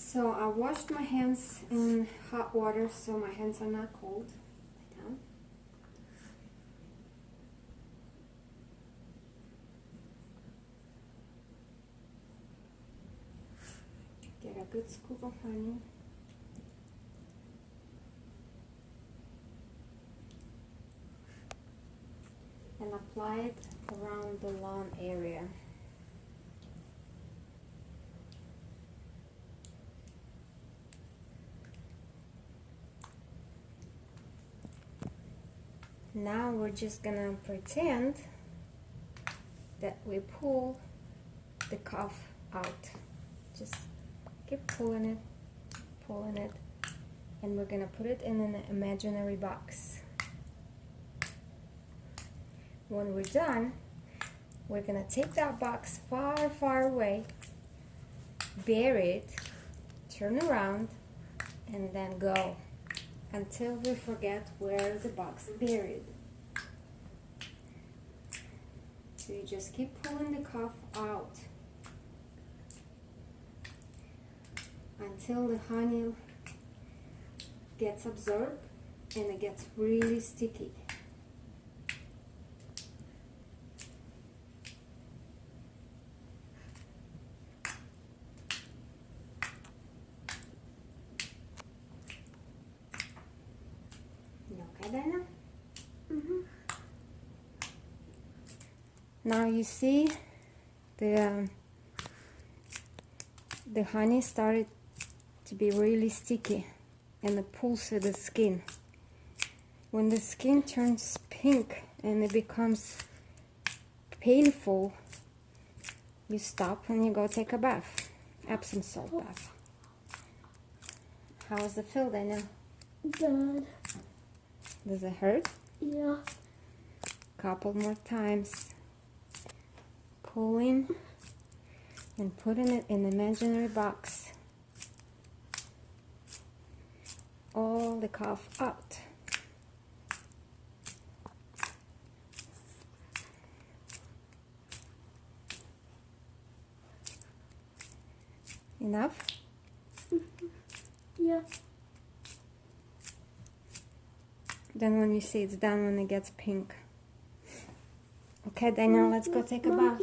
So I washed my hands in hot water so my hands are not cold. Down. Get a good scoop of honey. And apply it around the lawn area. Now we're just gonna pretend that we pull the cough out. Just keep pulling it, and we're gonna put it in an imaginary box. When we're done, we're gonna take that box far, far away, bury it, turn around, and then go until we forget where the box buried. So you just keep pulling the cough out until the honey gets absorbed and it gets really sticky. Okay, Dana? Now you see the honey started to be really sticky and it pulls to the skin. When the skin turns pink and it becomes painful, you stop and you go take a bath, Epsom salt bath. How's it feel, Dana? Bad. Does it hurt? Yeah. Couple more times. Pulling and putting it in the imaginary box. All the cough out. Enough? Yeah. Then when you see it's done, when it gets pink. Okay, Daniel, let's go take a bath.